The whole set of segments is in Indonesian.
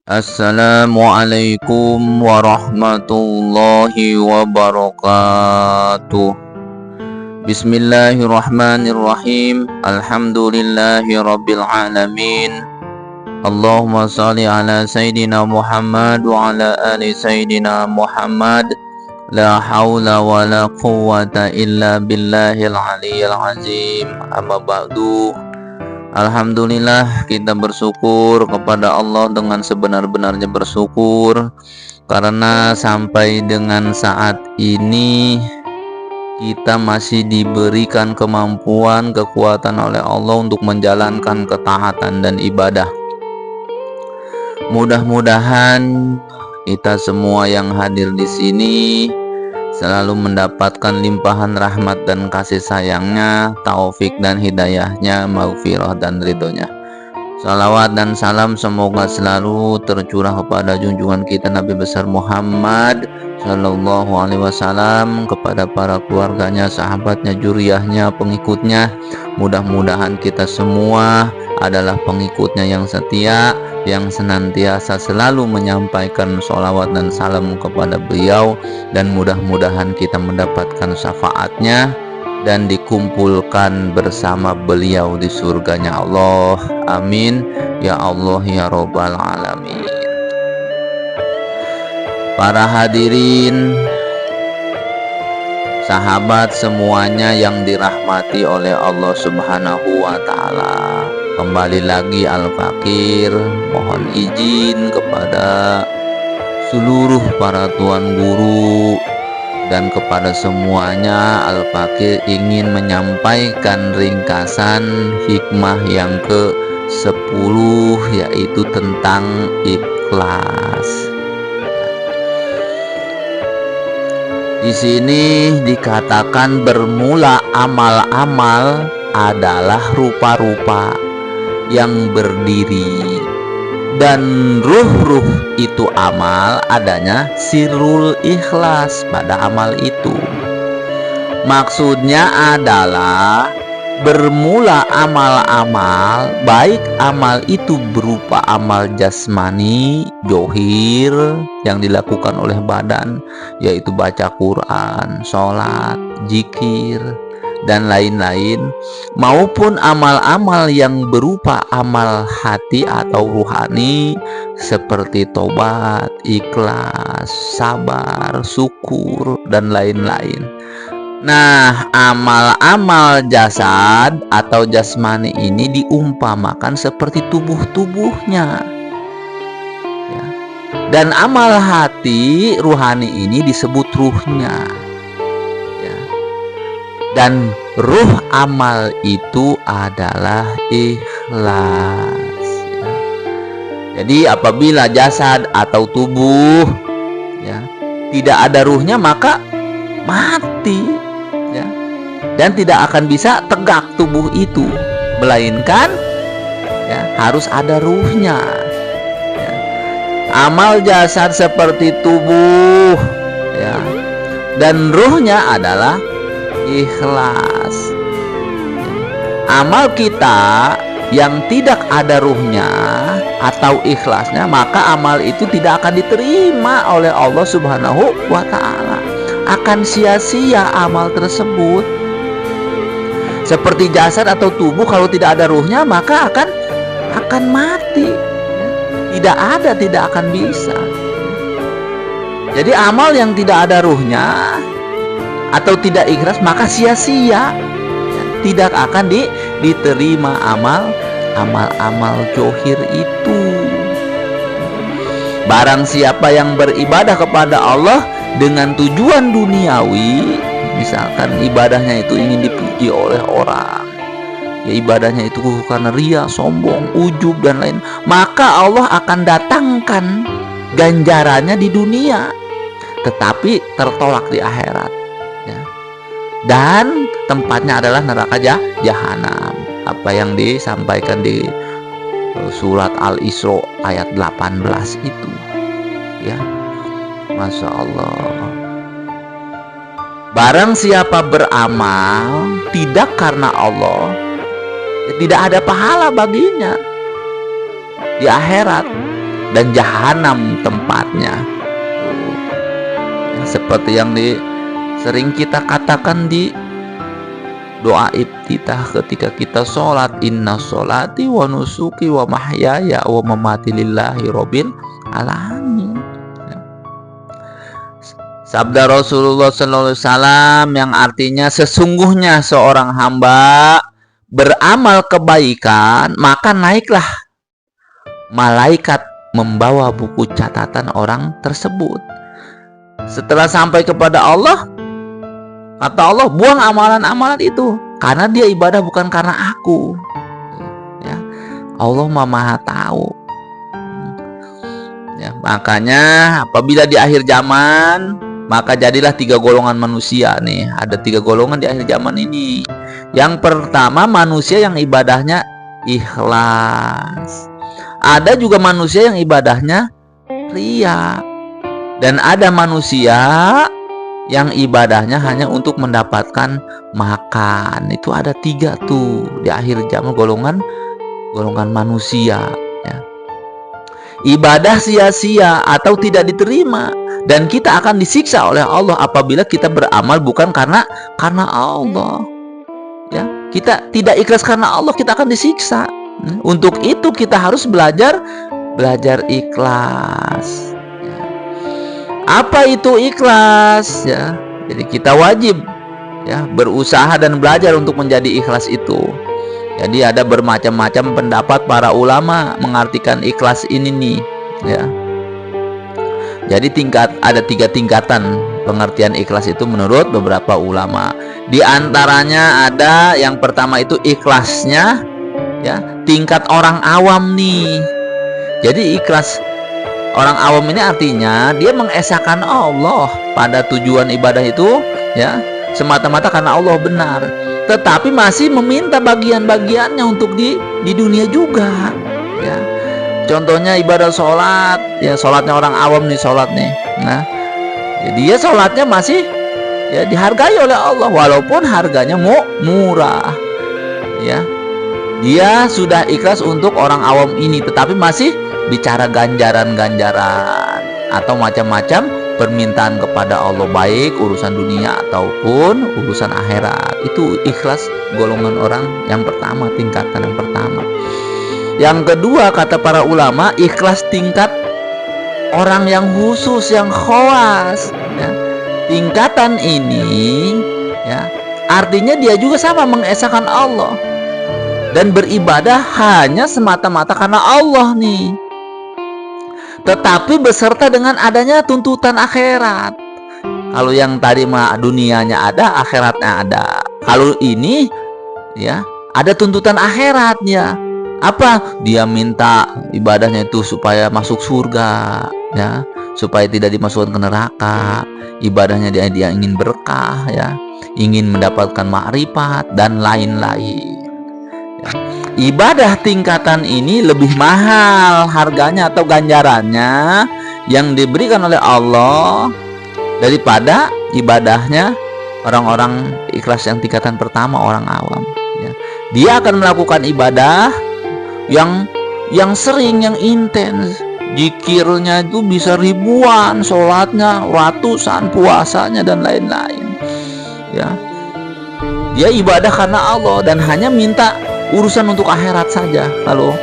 Assalamualaikum warahmatullahi wabarakatuh. Bismillahirrahmanirrahim. Alhamdulillahi rabbil alamin. Allahumma salli ala Sayyidina Muhammad wa ala ali Sayyidina Muhammad. La hawla wa la quwwata illa billahil aliyyil azim. Amma ba'du. Alhamdulillah, kita bersyukur kepada Allah dengan sebenar-benarnya bersyukur, karena sampai dengan saat ini kita masih diberikan kemampuan, kekuatan oleh Allah untuk menjalankan ketaatan dan ibadah. Mudah-mudahan kita semua yang hadir di sini selalu mendapatkan limpahan rahmat dan kasih sayangnya, taufik dan hidayahnya, maghfirah dan ridhonya. Salawat dan salam semoga selalu tercurah kepada junjungan kita Nabi besar Muhammad Sallallahu Alaihi Wasallam, kepada para keluarganya, sahabatnya, juriyahnya, pengikutnya. Mudah-mudahan kita semua adalah pengikutnya yang setia, yang senantiasa selalu menyampaikan sholawat dan salam kepada beliau, dan mudah-mudahan kita mendapatkan syafaatnya dan dikumpulkan bersama beliau di surganya Allah. Amin ya Allah ya Rabbal alamin. Para hadirin, sahabat semuanya yang dirahmati oleh Allah Subhanahu wa Ta'ala, kembali lagi Al-Fakir mohon izin kepada seluruh para tuan guru dan kepada semuanya. Al-Fakir ingin menyampaikan ringkasan hikmah yang ke-10, yaitu tentang ikhlas. Di sini dikatakan bermula amal-amal adalah rupa-rupa yang berdiri, dan ruh-ruh itu amal adanya sirrul ikhlas pada amal itu. Maksudnya adalah bermula amal-amal, baik amal itu berupa amal jasmani, johir, yang dilakukan oleh badan, yaitu baca Quran, sholat, zikir, dan lain-lain, maupun amal-amal yang berupa amal hati atau ruhani, seperti tobat, ikhlas, sabar, syukur, dan lain-lain. Nah, amal-amal jasad atau jasmani ini diumpamakan seperti tubuh-tubuhnya, ya. Dan amal hati ruhani ini disebut ruhnya, ya. Dan ruh amal itu adalah ikhlas, ya. Jadi apabila jasad atau tubuh, ya, tidak ada ruhnya, maka mati, ya. Dan tidak akan bisa tegak tubuh itu, melainkan, ya, harus ada ruhnya, ya. Amal jasad seperti tubuh, ya, dan ruhnya adalah ikhlas. Amal kita yang tidak ada ruhnya atau ikhlasnya, maka amal itu tidak akan diterima oleh Allah Subhanahu wa Ta'ala. Akan sia-sia amal tersebut. Seperti jasad atau tubuh, kalau tidak ada ruhnya maka akan mati, ya. Tidak akan bisa. Jadi amal yang tidak ada ruhnya atau tidak ikhlas maka sia-sia, ya. Tidak akan diterima amal johir itu. Barang siapa yang beribadah kepada Allah dengan tujuan duniawi, misalkan ibadahnya itu ingin dipuji oleh orang, ya, ibadahnya itu karena ria, sombong, ujub, dan lain, maka Allah akan datangkan ganjarannya di dunia, tetapi tertolak di akhirat, ya. Dan tempatnya adalah neraka jahanam, apa yang disampaikan di surat Al-Isra ayat 18 itu, ya. Masya Allah. Barang siapa beramal tidak karena Allah, ya, tidak ada pahala baginya di akhirat. dan jahanam tempatnya. Ya, seperti yang sering kita katakan di doa iftitah ketika kita sholat, inna sholati wa nusuki wa mahyaya wa mamati lillahi robbil alamin. Sabda Rasulullah SAW yang artinya sesungguhnya seorang hamba beramal kebaikan, maka naiklah malaikat membawa buku catatan orang tersebut. Setelah sampai kepada Allah, kata Allah, buang amalan-amalan itu, karena dia ibadah bukan karena aku. Ya, Allah Maha tahu. Ya, makanya apabila di akhir zaman, maka jadilah 3 golongan manusia nih. Ada 3 golongan di akhir zaman ini. Yang pertama, manusia yang ibadahnya ikhlas. Ada juga manusia yang ibadahnya riya. Dan ada manusia yang ibadahnya hanya untuk mendapatkan makan. Itu ada 3 tuh di akhir zaman, golongan manusia, ya. Ibadah sia-sia atau tidak diterima, dan kita akan disiksa oleh Allah apabila kita beramal bukan karena Allah. Ya, kita tidak ikhlas karena Allah, kita akan disiksa. Untuk itu kita harus belajar ikhlas. Ya. Apa itu ikhlas? Ya, jadi kita wajib ya berusaha dan belajar untuk menjadi ikhlas itu. Jadi ada bermacam-macam pendapat para ulama mengartikan ikhlas ini nih, ya. Jadi ada 3 tingkatan pengertian ikhlas itu menurut beberapa ulama. Di antaranya ada yang pertama itu ikhlasnya ya tingkat orang awam nih. Jadi ikhlas orang awam ini artinya dia mengesahkan Allah pada tujuan ibadah itu ya semata-mata karena Allah benar, tetapi masih meminta bagian-bagiannya untuk di dunia juga, ya. Contohnya ibadah sholat, ya sholatnya orang awam nih, sholat nih. Nah, dia sholatnya masih ya dihargai oleh Allah walaupun harganya murah, ya. Dia sudah ikhlas untuk orang awam ini, tetapi masih bicara ganjaran-ganjaran atau macam-macam permintaan kepada Allah, baik urusan dunia ataupun urusan akhirat. Itu ikhlas golongan orang yang pertama, tingkatan yang pertama. Yang kedua, kata para ulama, ikhlas tingkat orang yang khusus, yang khawas, ya. Tingkatan ini ya artinya dia juga sama mengesahkan Allah dan beribadah hanya semata-mata karena Allah nih, tetapi beserta dengan adanya tuntutan akhirat. Kalau yang tadi mah dunianya ada, akhiratnya ada. Kalau ini ya ada tuntutan akhiratnya. Apa? Dia minta ibadahnya itu supaya masuk surga, ya, supaya tidak dimasukkan ke neraka. Ibadahnya dia ingin berkah, ya, ingin mendapatkan makrifat dan lain-lain. Ya. Ibadah tingkatan ini lebih mahal harganya atau ganjarannya yang diberikan oleh Allah daripada ibadahnya orang-orang ikhlas yang tingkatan pertama, orang awam, ya. Dia akan melakukan ibadah yang sering, yang intens, zikirnya itu bisa ribuan, sholatnya ratusan, puasanya dan lain-lain, ya. Dia ibadah karena Allah dan hanya minta urusan untuk akhirat saja kalau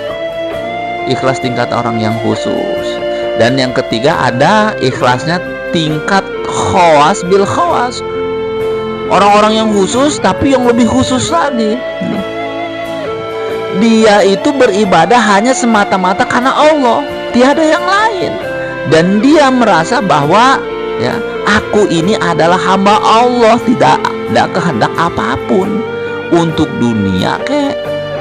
ikhlas tingkat orang yang khusus. Dan yang ketiga ada ikhlasnya tingkat khawas bil khawas, orang-orang yang khusus tapi yang lebih khusus lagi. Dia itu beribadah hanya semata-mata karena Allah, tiada yang lain. Dan dia merasa bahwa ya aku ini adalah hamba Allah, tidak ada kehendak apapun untuk dunia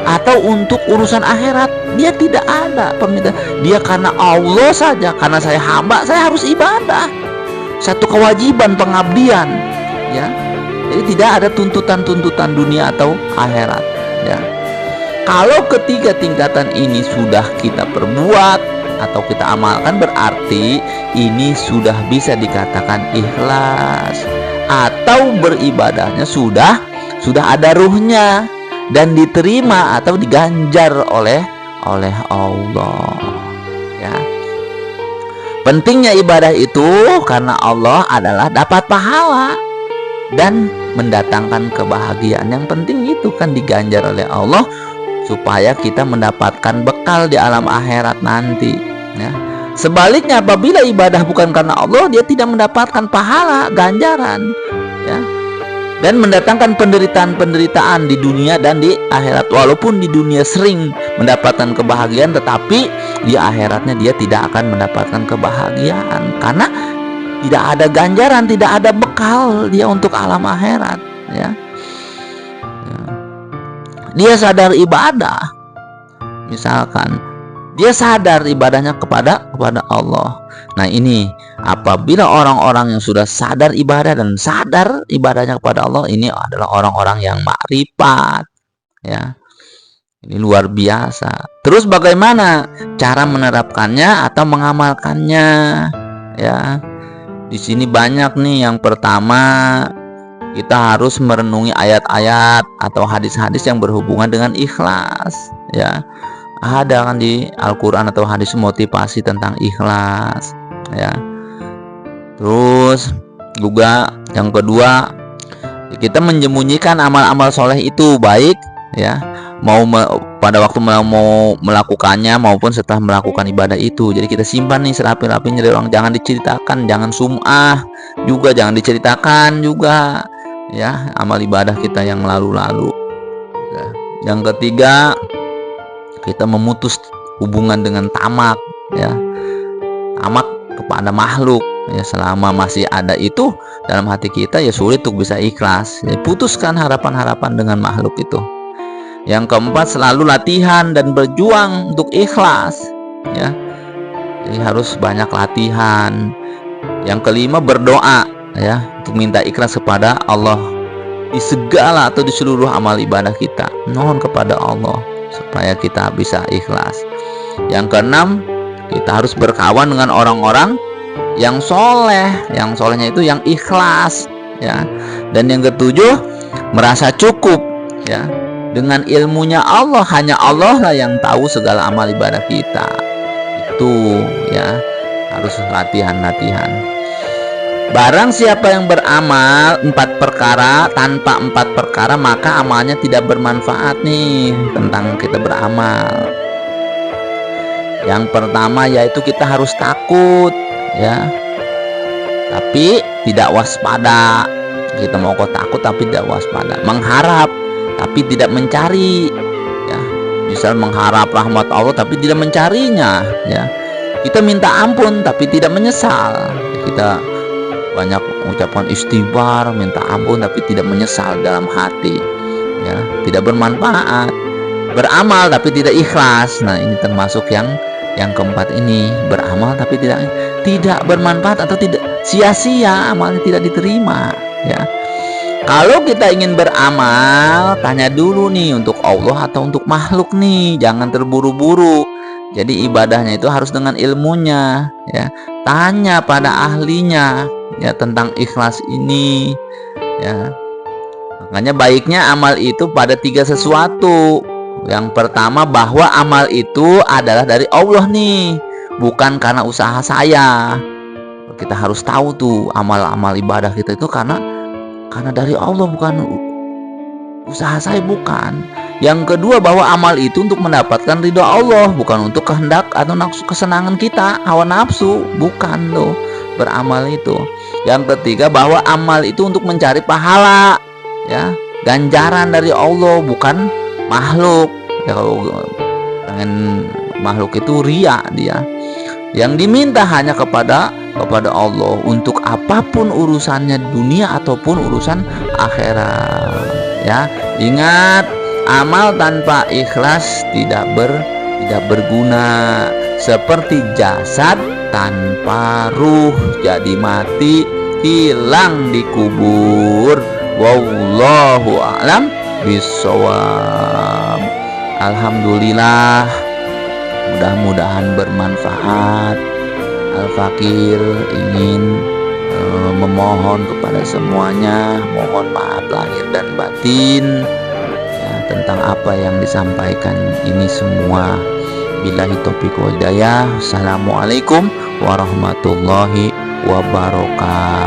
atau untuk urusan akhirat. Dia tidak ada permintaan. Dia karena Allah saja, karena saya hamba, saya harus ibadah. Satu kewajiban pengabdian, ya. Jadi tidak ada tuntutan-tuntutan dunia atau akhirat, ya. Kalau ketiga tingkatan ini sudah kita perbuat atau kita amalkan, berarti ini sudah bisa dikatakan ikhlas atau beribadahnya sudah ada ruhnya dan diterima atau diganjar oleh Allah, ya. Pentingnya ibadah itu karena Allah adalah dapat pahala dan mendatangkan kebahagiaan. Yang penting itu kan diganjar oleh Allah supaya kita mendapatkan bekal di alam akhirat nanti, ya. Sebaliknya apabila ibadah bukan karena Allah, dia tidak mendapatkan pahala, ganjaran, ya, dan mendatangkan penderitaan-penderitaan di dunia dan di akhirat. Walaupun di dunia sering mendapatkan kebahagiaan, tetapi di akhiratnya dia tidak akan mendapatkan kebahagiaan karena tidak ada ganjaran, tidak ada bekal dia untuk alam akhirat, ya. Dia sadar ibadah, misalkan dia sadar ibadahnya kepada Allah. Nah, ini apabila orang-orang yang sudah sadar ibadah dan sadar ibadahnya kepada Allah, ini adalah orang-orang yang makrifat, ya. Ini luar biasa. Terus bagaimana cara menerapkannya atau mengamalkannya, ya? Di sini banyak nih. Yang pertama, kita harus merenungi ayat-ayat atau hadis-hadis yang berhubungan dengan ikhlas, ya. Ada kan di Al-Quran atau hadis motivasi tentang ikhlas, ya. Terus juga yang kedua, kita menyembunyikan amal-amal soleh itu, baik, ya, pada waktu mau melakukannya maupun setelah melakukan ibadah itu. Jadi kita simpan nih serapi-rapinya dari orang, jangan diceritakan, jangan sum'ah juga, jangan diceritakan juga, ya, amal ibadah kita yang lalu-lalu, ya. Yang ketiga, kita memutus hubungan dengan tamak, ya, tamak kepada makhluk, ya. Selama masih ada itu dalam hati kita, ya sulit untuk bisa ikhlas, ya. Putuskan harapan-harapan dengan makhluk itu. Yang keempat, selalu latihan dan berjuang untuk ikhlas, ya. Jadi harus banyak latihan. Yang kelima, berdoa, ya, untuk minta ikhlas kepada Allah di segala atau di seluruh amal ibadah kita. Mohon kepada Allah supaya kita bisa ikhlas. Yang keenam, kita harus berkawan dengan orang-orang yang soleh. Yang solehnya itu yang ikhlas, ya. Dan yang ketujuh, merasa cukup, ya, dengan ilmunya Allah. Hanya Allah lah yang tahu segala amal ibadah kita. Itu, ya, harus latihan-latihan. Barang siapa yang beramal 4 perkara tanpa 4 perkara, maka amalnya tidak bermanfaat nih tentang kita beramal. Yang pertama yaitu kita harus takut, ya, tapi tidak waspada. Kita mau kok takut tapi tidak waspada. Mengharap tapi tidak mencari, ya. Misal mengharap rahmat Allah tapi tidak mencarinya, ya. Kita minta ampun tapi tidak menyesal. Kita banyak mengucapkan istighfar, minta ampun tapi tidak menyesal dalam hati, ya, tidak bermanfaat. Beramal tapi tidak ikhlas. Nah, ini termasuk yang keempat ini, beramal tapi tidak bermanfaat atau tidak sia-sia, amalnya tidak diterima, ya. Kalau kita ingin beramal, tanya dulu nih, untuk Allah atau untuk makhluk nih, jangan terburu-buru. Jadi ibadahnya itu harus dengan ilmunya, ya. Tanya pada ahlinya, ya, tentang ikhlas ini, ya. Makanya baiknya amal itu pada 3 sesuatu. Yang pertama, bahwa amal itu adalah dari Allah nih, bukan karena usaha saya. Kita harus tahu tuh amal-amal ibadah kita itu karena dari Allah, bukan usaha saya, bukan. Yang kedua, bahwa amal itu untuk mendapatkan ridha Allah, bukan untuk kehendak atau nafsu kesenangan kita, hawa nafsu, bukan loh beramal itu. Yang ketiga, bahwa amal itu untuk mencari pahala, ya, ganjaran dari Allah, bukan makhluk. Ya, kalau pengen makhluk itu riya dia. Yang diminta hanya kepada Allah untuk apapun urusannya, dunia ataupun urusan akhirat, ya. Ingat, amal tanpa ikhlas tidak berguna, seperti jasad tanpa ruh, jadi mati, hilang dikubur. Wallahu a'lam bishawab. Alhamdulillah, mudah-mudahan bermanfaat. Al-Fakir ingin memohon kepada semuanya, mohon maaf lahir dan batin, ya, tentang apa yang disampaikan ini semua. Wabillahi taufiq wal hidayah. Assalamualaikum warahmatullahi wabarakatuh.